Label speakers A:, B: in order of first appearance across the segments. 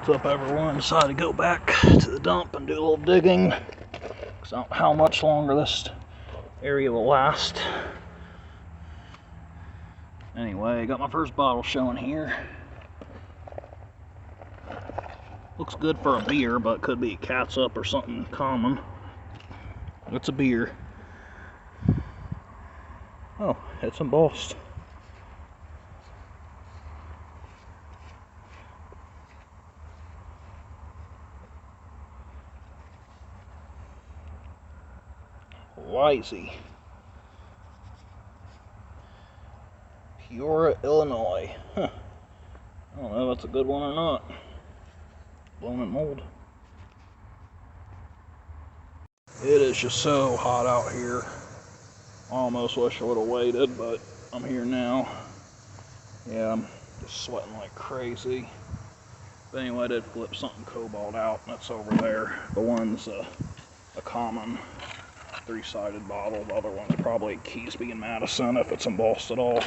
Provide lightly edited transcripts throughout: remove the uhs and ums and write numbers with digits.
A: What's up, everyone? Decided to go back to the dump and do a little digging, because I don't know how much longer this area will last. Anyway, I got my first bottle showing here. Looks good for a beer, but could be catsup or something common. It's a beer. Oh, it's embossed. Wisey. Peoria, Illinois. Huh. I don't know if that's a good one or not. Blown in mold. It is just so hot out here. I almost wish I would have waited, but I'm here now. Yeah, I'm just sweating like crazy. But anyway, I did flip something cobalt out. That's over there. The one's a common three-sided bottle. The other one's probably Keysby and Madison if it's embossed at all.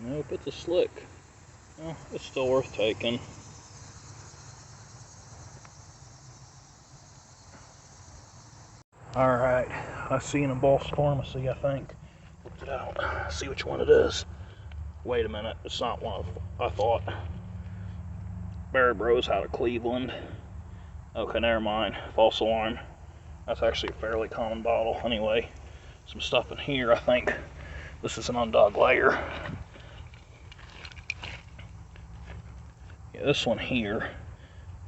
A: Nope, it's a slick. Well, it's still worth taking. Alright, I see an embossed pharmacy, I think. Looked it out. See which one it is. Wait a minute, it's not one I thought. Barry Bros out of Cleveland. Okay, never mind. False alarm. That's actually a fairly common bottle. Anyway, some stuff in here, I think. This is an undug layer. Yeah, this one here.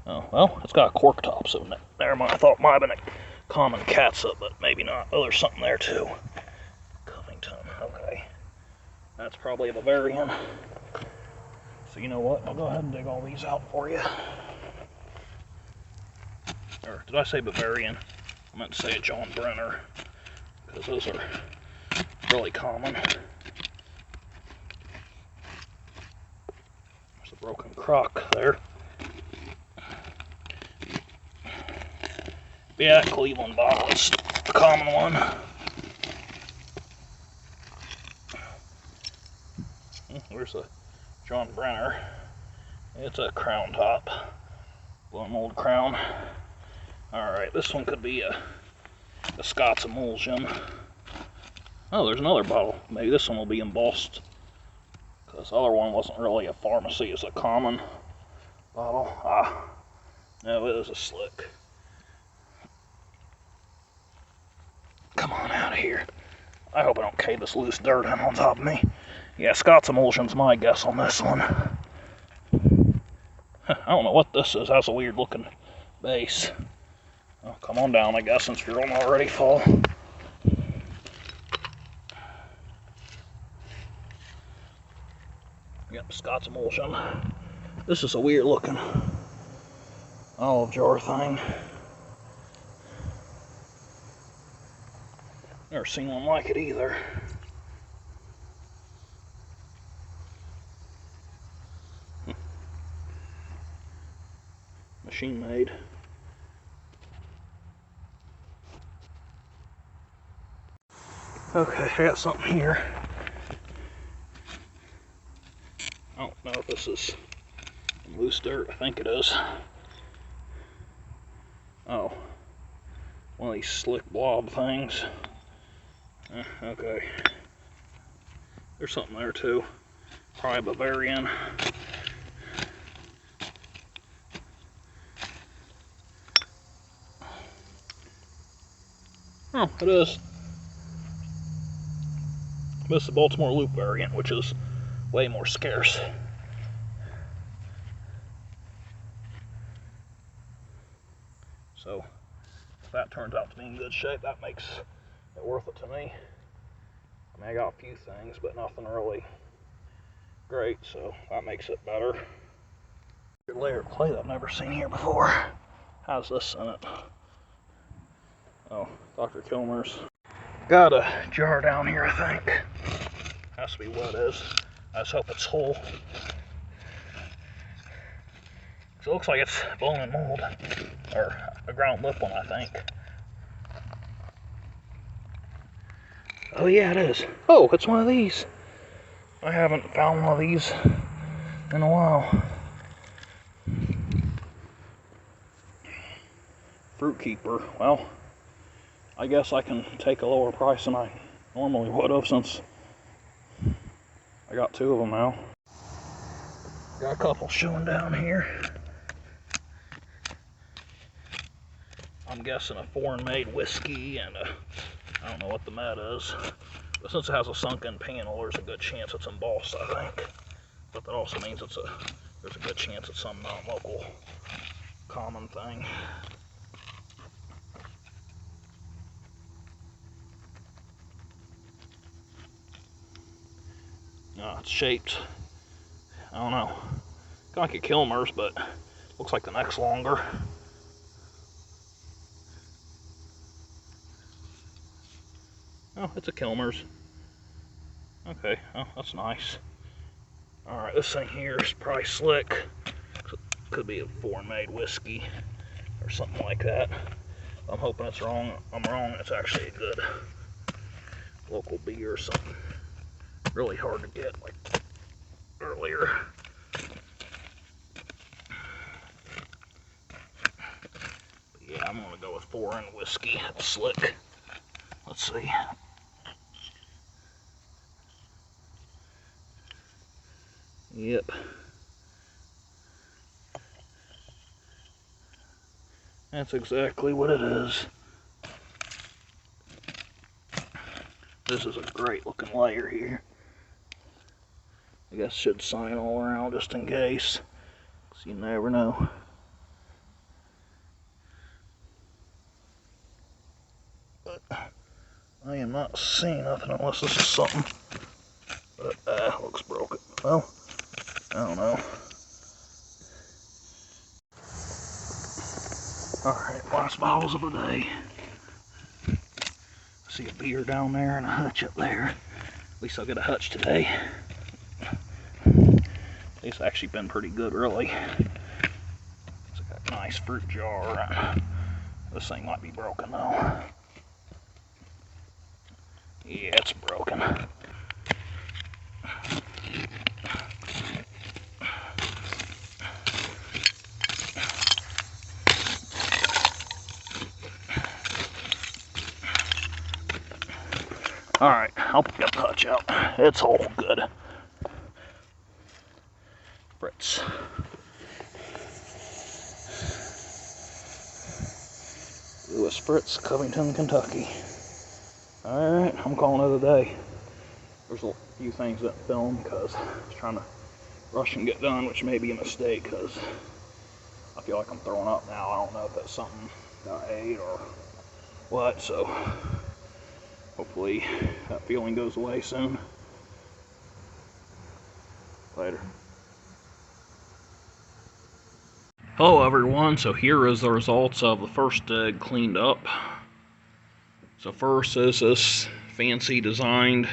A: Oh, well, it's got a cork top, so never mind. I thought it might have been a common catsup, but maybe not. Oh, there's something there too. Covington, okay. That's probably a Bavarian. So you know what? I'll go ahead and dig all these out for you. Or did I say Bavarian? I meant to say a John Brenner, because those are really common. There's a broken crock there. Yeah, that Cleveland bottle is the common one. Where's a John Brenner? It's a crown top. Blown mold crown. Alright, this one could be a Scott's emulsion. Oh, there's another bottle. Maybe this one will be embossed. Because the other one wasn't really a pharmacy, it's a common bottle. Ah, no, it is a slick. Come on out of here. I hope I don't cave this loose dirt in on top of me. Yeah, Scott's emulsion's my guess on this one. I don't know what this is. That's a weird looking base. Oh, come on down, I guess, since you're already full. Yep, Scott's emulsion. This is a weird looking olive jar thing. Never seen one like it either. Machine made. Okay, I got something here. I don't know if this is loose dirt. I think it is. Oh, one of these slick blob things. Okay. There's something there too. Probably Bavarian. Oh, it is. This is the Baltimore Loop variant, which is way more scarce. So, if that turns out to be in good shape, that makes it worth it to me. I mean, I got a few things, but nothing really great, so that makes it better. A layer of clay that I've never seen here before. How's this in it? Oh, Dr. Kilmer's. Got a jar down here, I think. Has to be what it is. I just hope it's whole. So it looks like it's blown in mold. Or a ground lip one, I think. Oh yeah, it is. Oh, it's one of these. I haven't found one of these in a while. Fruit Keeper. Well, I guess I can take a lower price than I normally would have since I got two of them now. Got a couple showing down here. I'm guessing a foreign-made whiskey and I don't know what the mat is. But since it has a sunken panel, there's a good chance it's embossed, I think. But that also means there's a good chance it's some non-local common thing. It's shaped, I don't know, kind of like a Kilmer's, but looks like the neck's longer. Oh, it's a Kilmer's. Okay, oh, that's nice. Alright, this thing here is probably slick. Could be a foreign-made whiskey or something like that. I'm hoping it's wrong. I'm wrong. It's actually a good local beer or something. Really hard to get, like earlier. But yeah, I'm gonna go with foreign whiskey. It's slick. Let's see. Yep. That's exactly what it is. This is a great looking layer here. I guess should sign all around just in case, because you never know. But I am not seeing nothing unless this is something. But looks broken. Well, I don't know. Alright, last bottles of the day. I see a beer down there and a hutch up there. At least I'll get a hutch today. It's actually been pretty good, really. It's got a nice fruit jar. This thing might be broken though. Yeah, it's broken. Alright, I'll get the hutch out. It's all good. Fritz. Louis Fritz, Covington, Kentucky. Alright, I'm calling it a day. There's a few things that film because I was trying to rush and get done, which may be a mistake because I feel like I'm throwing up now. I don't know if that's something that I ate or what, so hopefully that feeling goes away soon. Later. Hello everyone, so here is the results of the first dig cleaned up. So first is this fancy designed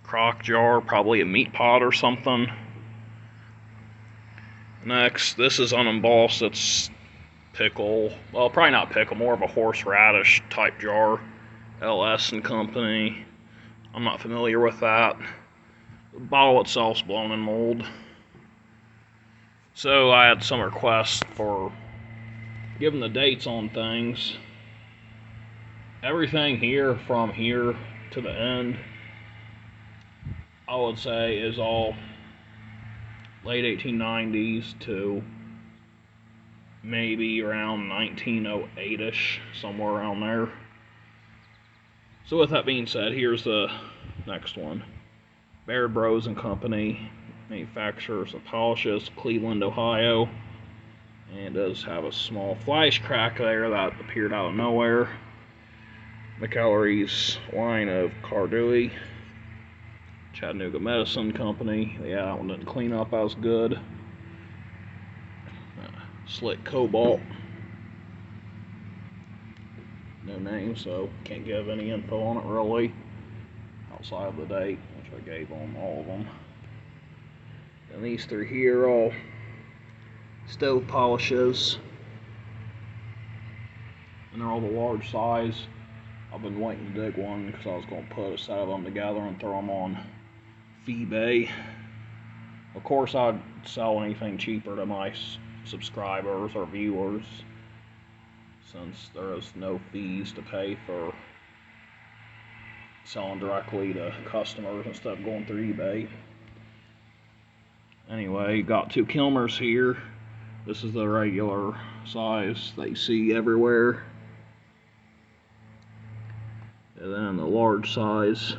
A: crock jar, probably a meat pot or something. Next, this is unembossed, it's pickle, well probably not pickle, more of a horseradish type jar, LS and Company. I'm not familiar with that. The bottle itself's blown in mold. So I had some requests for giving the dates on things. Everything here from here to the end, I would say, is all late 1890s to maybe around 1908-ish, somewhere around there. So with that being said, here's the next one. Baird Bros and Company, manufacturers of polishes, Cleveland, Ohio, and does have a small flash crack there that appeared out of nowhere. McElry's line of Cardui, Chattanooga Medicine Company. Yeah, that one didn't clean up as good. Slick Cobalt. No name, so can't give any info on it really, outside of the date, which I gave on all of them. And these three here are all stove polishes, and they're all the large size. I've been waiting to dig one because I was going to put a set of them together and throw them on eBay. Of course, I'd sell anything cheaper to my subscribers or viewers, since there is no fees to pay for selling directly to customers instead of going through eBay. Anyway, got two Kilmers here. This is the regular size that you see everywhere. And then the large size,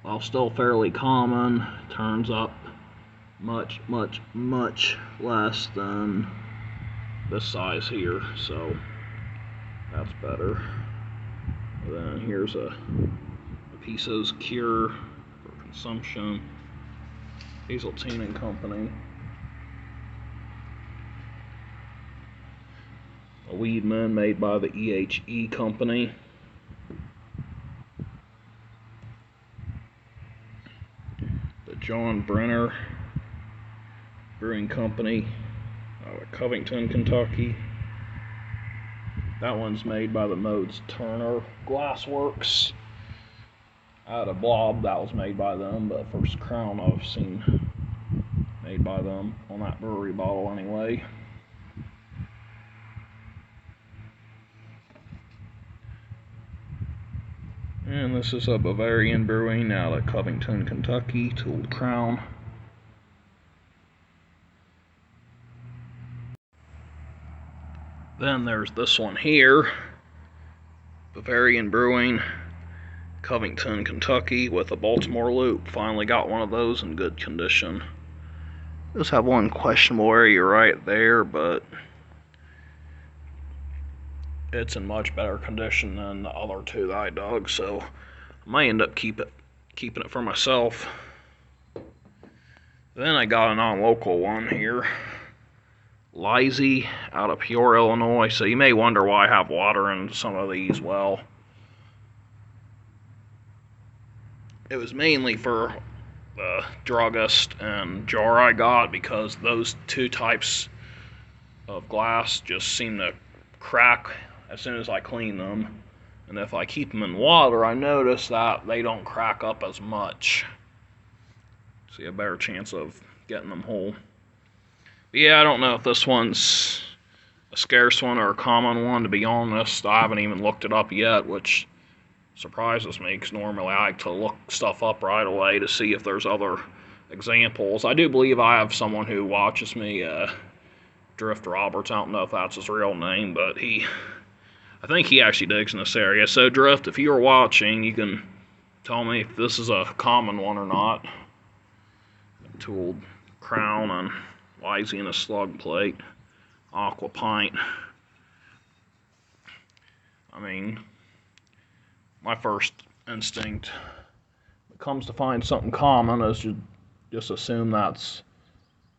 A: while still fairly common, turns up much less than this size here, so that's better. And then here's a piece of cure for consumption. Hazeltine and Company. A Weedman made by the EHE Company. The John Brenner Brewing Company out of Covington, Kentucky. That one's made by the Modes Turner Glassworks out of Blob. That was made by them, but first Crown I've seen made by them on that brewery bottle anyway. And this is a Bavarian Brewing out of Covington, Kentucky, tooled crown. Then there's this one here, Bavarian Brewing, Covington, Kentucky, with a Baltimore loop. Finally got one of those in good condition. Does have one questionable area right there, but it's in much better condition than the other two that I dug, so I might end up keeping it for myself. Then I got a non-local one here, Lizzie out of Peoria, Illinois. So you may wonder why I have water in some of these. Well, it was mainly for the druggist and jar I got, because those two types of glass just seem to crack as soon as I clean them. And if I keep them in water, I notice that they don't crack up as much. See a better chance of getting them whole. But yeah, I don't know if this one's a scarce one or a common one, to be honest. I haven't even looked it up yet, which surprises me, because normally I like to look stuff up right away to see if there's other examples. I do believe I have someone who watches me, Drift Roberts. I don't know if that's his real name, but I think he actually digs in this area. So Drift, if you're watching, you can tell me if this is a common one or not. Tooled crown and Lizzie in a slug plate. Aqua pint. I mean, my first instinct when it comes to find something common is to just assume that's,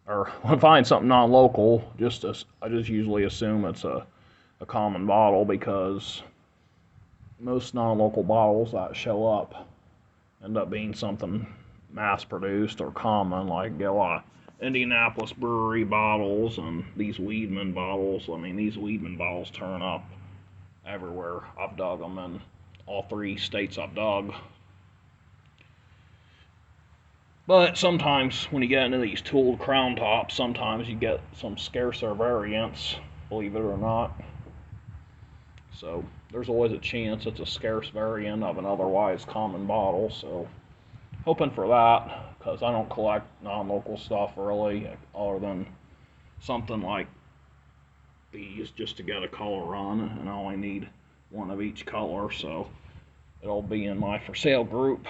A: or when I find something non-local, I just usually assume it's a common bottle, because most non-local bottles that show up end up being something mass-produced or common. Like, get a lot of Indianapolis Brewery bottles and these Weedman bottles. I mean, these Weedman bottles turn up everywhere. I've dug them in all 3 states I've dug. But sometimes when you get into these tooled crown tops, sometimes you get some scarcer variants, believe it or not. So there's always a chance it's a scarce variant of an otherwise common bottle. So hoping for that, because I don't collect non-local stuff really, other than something like these just to get a color run, and I only need one of each color, so it'll be in my for sale group.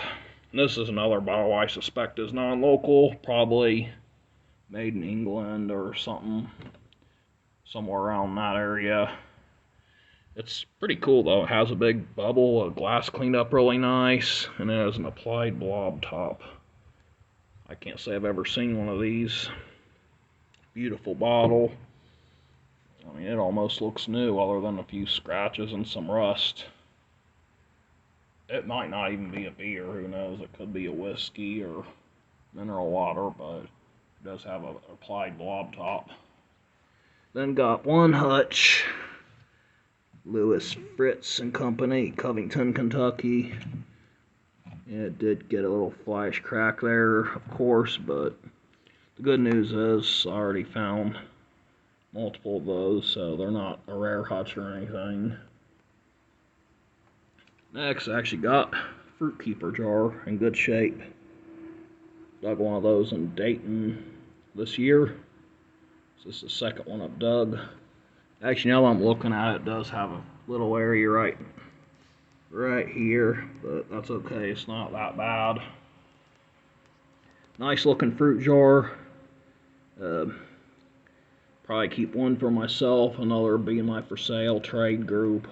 A: And this is another bottle I suspect is non-local, probably made in England or something, somewhere around that area. It's pretty cool though. It has a big bubble, a glass cleaned up really nice, and it has an applied blob top. I can't say I've ever seen one of these. Beautiful bottle. I mean, it almost looks new other than a few scratches and some rust. It might not even be a beer, who knows? It could be a whiskey or mineral water, but it does have an applied blob top. Then got one hutch Lewis Fritz and Company, Covington, Kentucky. It did get a little flash crack there, of course, but the good news is I already found multiple of those, so they're not a rare hutch or anything. Next, I actually got Fruit Keeper jar in good shape. Dug one of those in Dayton this year. So this is the second one I've dug. Actually, now that I'm looking at it, it does have a little area right here, but that's okay, it's not that bad. Nice looking fruit jar. Probably keep one for myself, another being my for sale trade group.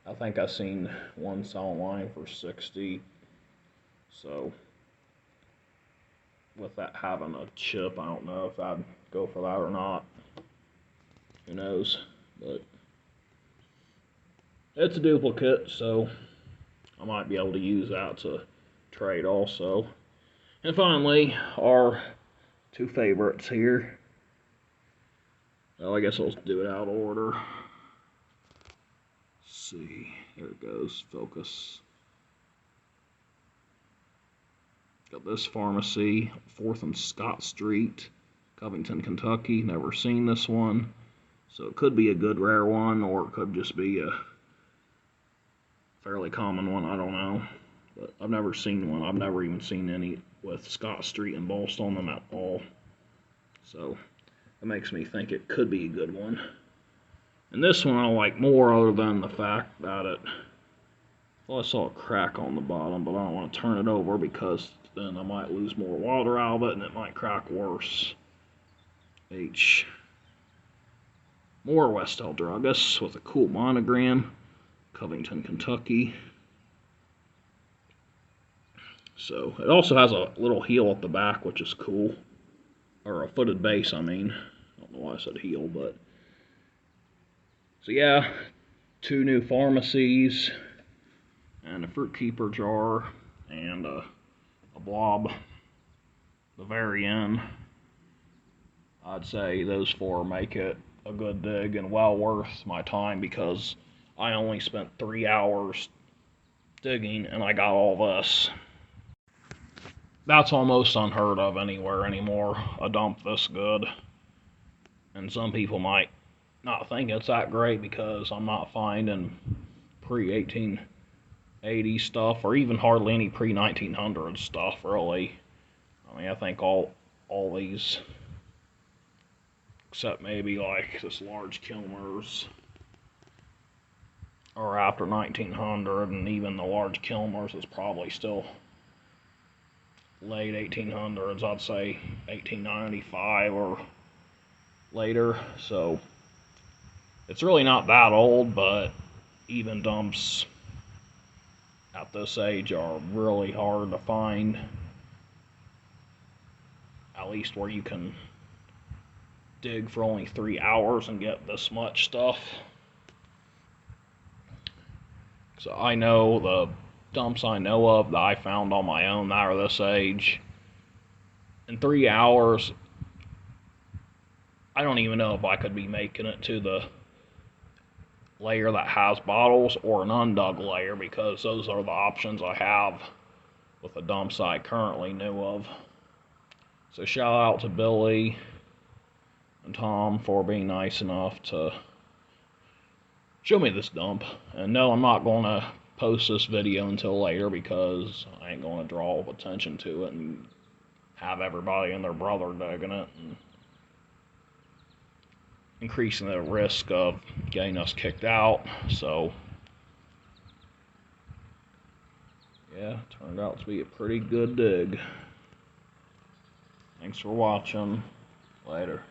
A: I think I've seen one sell online for 60. So with that having a chip, I don't know if I'd go for that or not. Who knows? But it's a duplicate, so I might be able to use that to trade also. And finally, our two favorites here. Well, I guess I'll do it out of order. Let's see, there it goes, focus. Got this pharmacy, 4th and Scott Street, Covington, Kentucky. Never seen this one. So it could be a good rare one, or it could just be a fairly common one, I don't know. But I've never seen one. I've never even seen any with Scott Street embossed on them at all. So that makes me think it could be a good one. And this one I like more, other than the fact that well, I saw a crack on the bottom, but I don't want to turn it over because then I might lose more water out of it and it might crack worse. More Westell Druggist with a cool monogram, Covington, Kentucky. So it also has a little heel at the back, which is cool. Or a footed base, I mean. I don't know why I said heel, but. So yeah, 2 new pharmacies, and a Fruit Keeper jar, and a blob. The very end. I'd say those 4 make it a good dig and well worth my time, because I only spent 3 hours digging and I got all this. That's almost unheard of anywhere anymore, a dump this good. And some people might not think it's that great because I'm not finding pre-1880 stuff, or even hardly any pre-1900 stuff, really. I mean, I think all these, except maybe like this large Kilmer's, are after 1900, and even the large Kilmer's is probably still late 1800s, I'd say 1895 or later. So it's really not that old, but even dumps at this age are really hard to find, at least where you can dig for only 3 hours and get this much stuff. So I know the dumps I know of that I found on my own that are this age, in 3 hours, I don't even know if I could be making it to the layer that has bottles or an undug layer, because those are the options I have with the dumps I currently know of. So shout out to Billy and Tom for being nice enough to show me this dump. And no, I'm not going to post this video until later, because I ain't going to draw attention to it and have everybody and their brother digging it and increasing the risk of getting us kicked out. So yeah, turned out to be a pretty good dig. Thanks for watching. Later.